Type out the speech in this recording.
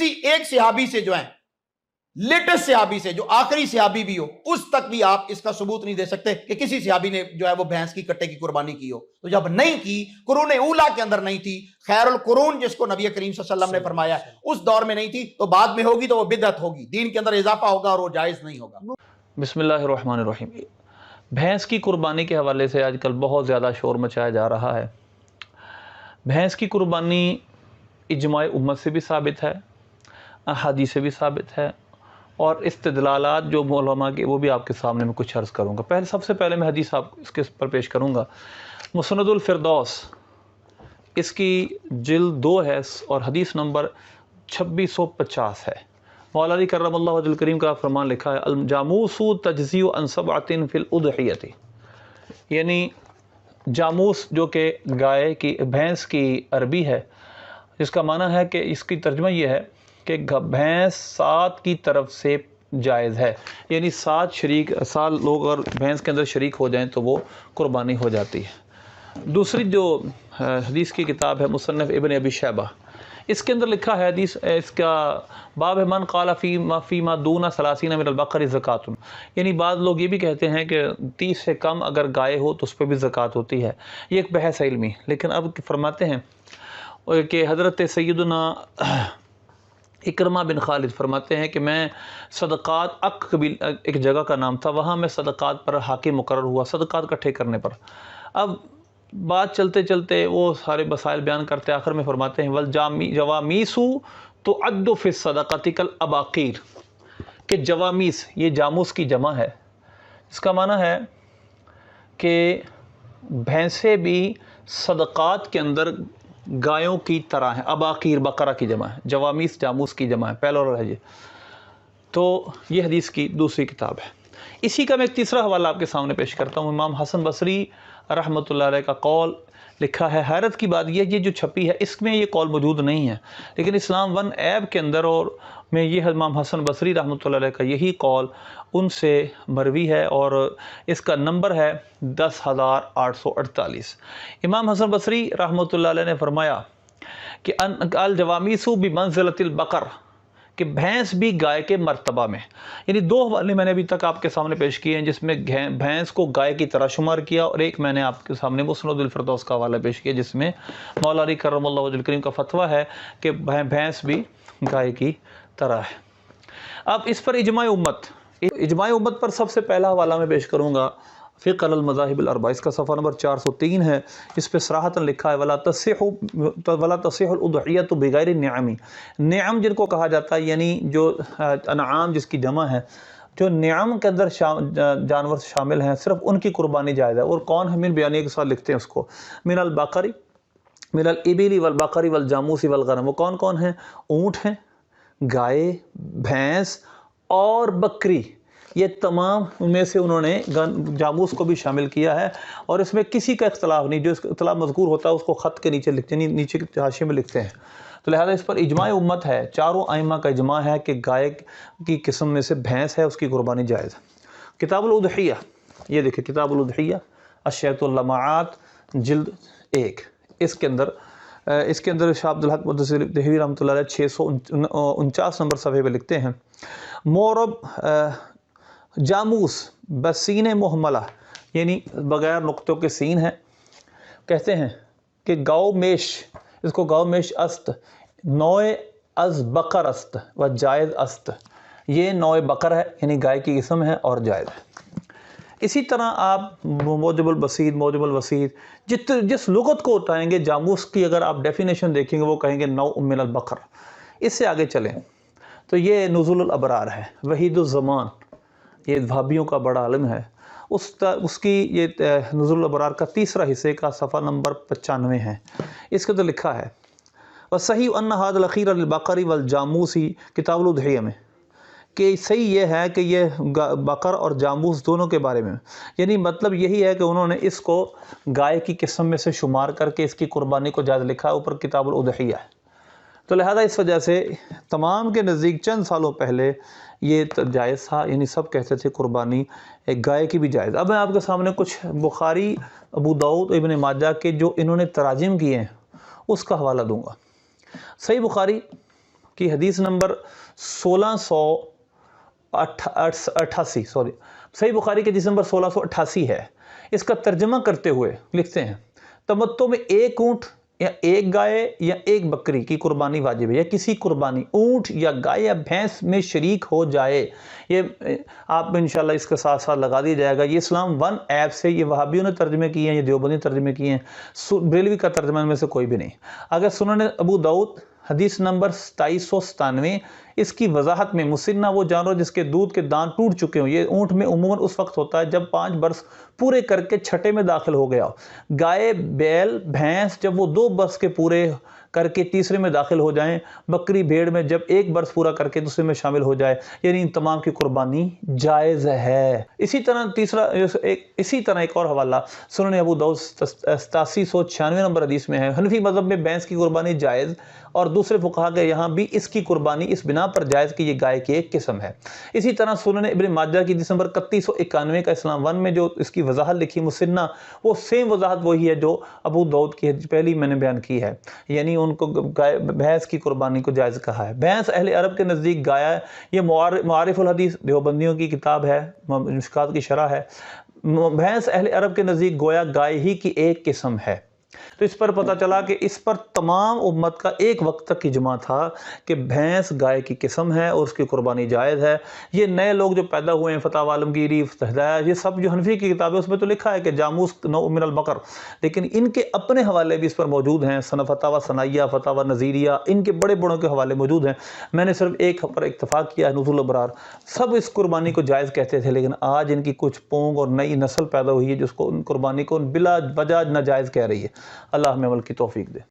کسی ایک صحابی سے جو ہے لیٹسٹ صحابی سے, جو آخری صحابی بھی ہو, اس تک بھی آپ اس کا ثبوت نہیں دے سکتے کہ کسی صحابی نے جو ہے وہ بھینس کی کٹے کی قربانی کی ہو. تو جب نہیں کی, قرون اولا کے اندر نہیں تھی, خیر القرون جس کو نبی کریم صلی اللہ علیہ وسلم نے فرمایا اس دور میں نہیں تھی, تو بعد میں ہوگی تو وہ بدعت ہوگی, دین کے اندر اضافہ ہوگا اور وہ جائز نہیں ہوگا. بسم اللہ الرحمن الرحیم. بھینس کی قربانی کے حوالے سے آج کل بہت زیادہ شور مچایا جا رہا ہے. بھینس کی قربانی اجماع امت سے بھی ثابت ہے, احادیث سے بھی ثابت ہے, اور استدلالات جو علماء کے وہ بھی آپ کے سامنے میں کچھ عرض کروں گا. سب سے پہلے میں حدیث آپ اس کے پر پیش کروں گا. مسند الفردوس اس کی جلد 2 ہے اور حدیث نمبر 2650 ہے. مولا علی کرم اللہ وجہ الکریم کا فرمان لکھا ہے, الجاموس تجزی عن سبعۃ فی الاضحیۃ, یعنی جاموس جو کہ گائے کی بھینس کی عربی ہے, جس کا معنی ہے کہ اس کی ترجمہ یہ ہے کہ بھینس 7 کی طرف سے جائز ہے, یعنی 7 لوگ اگر بھینس کے اندر شریک ہو جائیں تو وہ قربانی ہو جاتی ہے. دوسری جو حدیث کی کتاب ہے مصنف ابن ابی شیبہ, اس کے اندر لکھا ہے حدیث, اس کا باب ہے من قال فیما دون 30 من البقر زکات, یعنی بعض لوگ یہ بھی کہتے ہیں کہ 30 سے کم اگر گائے ہو تو اس پہ بھی زکوٰۃ ہوتی ہے. یہ ایک بحث علمی, لیکن اب فرماتے ہیں کہ حضرت سیدنا اکرمہ بن خالد فرماتے ہیں کہ میں صدقات ایک جگہ کا نام تھا, وہاں میں صدقات پر حاکم مقرر ہوا, صدقات اکٹھے کرنے پر. اب بات چلتے چلتے وہ سارے مسائل بیان کرتے, آخر میں فرماتے ہیں والجوامیس تعد فی الصدقۃ کالاباقیر, کہ جوامیس یہ جاموس کی جمع ہے, اس کا معنی ہے کہ بھینسیں بھی صدقات کے اندر گایوں کی طرح ہیں. اباقیر بقرہ کی جمع ہے, جوامیس جاموس کی جمع ہے, پلورل ہے یہ. تو یہ حدیث کی دوسری کتاب ہے. اسی کا میں ایک تیسرا حوالہ آپ کے سامنے پیش کرتا ہوں. امام حسن بصری رحمۃ اللہ علیہ کا قول لکھا ہے. حیرت کی بات یہ جو چھپی ہے اس میں یہ قول موجود نہیں ہے, لیکن اسلام ون ایب کے اندر اور میں یہ امام حسن بصری رحمۃ اللہ علیہ کا یہی قول ان سے مروی ہے, اور اس کا نمبر ہے 10,848. امام حسن بصری رحمۃ اللہ علیہ نے فرمایا کہ الجوامیس بمنزلۃ البقر, کہ بھینس بھی گائے کے مرتبہ میں, یعنی 2 حوالے میں نے ابھی تک آپ کے سامنے پیش کیے ہیں جس میں بھینس کو گائے کی طرح شمار کیا, اور ایک میں نے آپ کے سامنے مسند الفردوس کا حوالہ پیش کیا جس میں مولا علی کرم اللہ وجہ الکریم کا فتویٰ ہے کہ بھینس بھی گائے کی طرح ہے. اب اس پر اجماع امت پر سب سے پہلا حوالہ میں پیش کروں گا فقہ المذاہب الاربعہ, اس کا صفحہ نمبر 403 ہے. اس پہ صراحتاً لکھا ہے ولا تصح الاضحیۃ بغیر النعم, نعم جن کو کہا جاتا ہے یعنی جو انعام جس کی جمع ہے, جو نعم کے اندر جانور شامل ہیں صرف ان کی قربانی جائز ہے. اور کون ہے؟ من بیانیہ کے ساتھ لکھتے ہیں اس کو, من البقر من الابل والبقر والجاموس والغنم. وہ کون کون ہیں؟ اونٹ ہیں, گائے, بھینس اور بکری, یہ تمام میں سے انہوں نے جاموس کو بھی شامل کیا ہے, اور اس میں کسی کا اختلاف نہیں. جو اس کا اختلاف مذکور ہوتا ہے اس کو خط کے نیچے لکھتے ہیں, نیچے کے حاشیے میں لکھتے ہیں. تو لہذا اس پر اجماع امت ہے, چاروں ائمہ کا اجماع ہے کہ گائے کی قسم میں سے بھینس ہے, اس کی قربانی جائز. کتاب الاضحیہ, یہ دیکھیں کتاب الاضحیہ اشیاۃ اللمعات جلد 1, اس کے اندر شاہ عبدالحق دہلوی رحمۃ اللہ علیہ 649 نمبر صفحے پہ لکھتے ہیں مورب جاموس بسین محملہ, یعنی بغیر نقطوں کے سین ہے. کہتے ہیں کہ گاؤ میش, اس کو گاؤ میش است, نوع از بقر است و جائز است, یہ نوع بقر ہے یعنی گائے کی قسم ہے اور جائز ہے. اسی طرح آپ موجب البسیط, موجب الوسیط, جس لغت کو اٹھائیں گے جاموس کی اگر آپ ڈیفینیشن دیکھیں گے وہ کہیں گے نوع من البقر. اس سے آگے چلیں تو یہ نزول الابرار ہے, وحید الزمان, یہ بھابیوں کا بڑا عالم ہے, اس کی یہ نزول الابرار کا تیسرا حصے کا صفحہ نمبر 95 ہے. اس کے اندر لکھا ہے وصحیح ان ھذا الاخیر للبقر والجاموس کتاب الاضحیہ میں, کہ صحیح یہ ہے کہ یہ بقر اور جاموس دونوں کے بارے میں, یعنی مطلب یہی ہے کہ انہوں نے اس کو گائے کی قسم میں سے شمار کر کے اس کی قربانی کو جائز لکھا ہے, اوپر کتاب الاضحیہ ہے. تو لہذا اس وجہ سے تمام کے نزدیک چند سالوں پہلے یہ جائز تھا, یعنی سب کہتے تھے قربانی ایک گائے کی بھی جائز. اب میں آپ کے سامنے کچھ بخاری, ابو داؤد, ابن ماجہ کے جو انہوں نے تراجم کیے ہیں اس کا حوالہ دوں گا. صحیح بخاری کی حدیث نمبر 1688 صحیح بخاری کی حدیث نمبر 1688 ہے. اس کا ترجمہ کرتے ہوئے لکھتے ہیں تمتع میں ایک اونٹ یا ایک گائے یا ایک بکری کی قربانی واجب ہے، یا کسی قربانی اونٹ یا گائے یا بھینس میں شریک ہو جائے. یہ آپ انشاءاللہ اس کے ساتھ ساتھ لگا دیا جائے گا. یہ اسلام ون ایپ سے، یہ وہابیوں نے ترجمے کیے ہیں، یہ دیوبندی ترجمے کیے ہیں، بریلوی کا ترجمہ ان میں سے کوئی بھی نہیں. اگر سنن ابو داؤد حدیث نمبر 2797 اس کی وضاحت میں مسنہ وہ جانور جس کے دودھ کے دان ٹوٹ چکے ہوں. یہ اونٹ میں عموماً اس وقت ہوتا ہے جب 5 برس پورے کر کے چھٹے میں داخل ہو گیا ہو. گائے، بیل، بھینس جب وہ 2 برس کے پورے کر کے تیسرے میں داخل ہو جائیں. بکری بھیڑ میں جب 1 برس پورا کر کے دوسرے میں شامل ہو جائے. یعنی ان تمام کی قربانی جائز ہے. اسی طرح ایک اور حوالہ سنن ابو داؤد 8796 نمبر حدیث میں ہے. حنفی مذہب میں بھینس کی قربانی جائز، اور دوسرے فقہا کے یہاں بھی اس کی قربانی اس بنا پر جائز کہ یہ گائے کی ایک قسم ہے. اسی طرح سنن ابن ماجہ کی حدیث نمبر 3191 کا اسلام ون میں جو اس کی وضاحت لکھی مسنہ، وہ سیم وضاحت وہی ہے جو ابو داؤد کی پہلی میں نے بیان کی ہے. یعنی ان کو بھینس کی قربانی کو جائز کہا ہے. بھینس اہل عرب کے نزدیک گایا، یہ معارف الحدیث دیوبندیوں کی کتاب ہے، مشکات کی شرح ہے. بھینس اہل عرب کے نزدیک گویا گائے ہی کی ایک قسم ہے. تو اس پر پتہ چلا کہ اس پر تمام امت کا ایک وقت تک اجماع تھا کہ بھینس گائے کی قسم ہے اور اس کی قربانی جائز ہے. یہ نئے لوگ جو پیدا ہوئے ہیں، فتاوی عالمگیری، ہدایہ، یہ سب جو حنفی کی کتابیں اس میں تو لکھا ہے کہ جاموس نوع من البقر، لیکن ان کے اپنے حوالے بھی اس پر موجود ہیں. فتاوی ثنائیہ، فتاوی نظیریہ، ان کے بڑے بڑوں کے حوالے موجود ہیں. میں نے صرف ایک پر اتفاق کیا ہے، نزول الابرار. سب اس قربانی کو جائز کہتے تھے، لیکن آج ان کی کچھ پونگ اور نئی نسل پیدا ہوئی ہے جو اس کو ان قربانی کو بلا وجہ ناجائز کہہ رہی ہے. اللہ ہمیں عمل کی توفیق دے.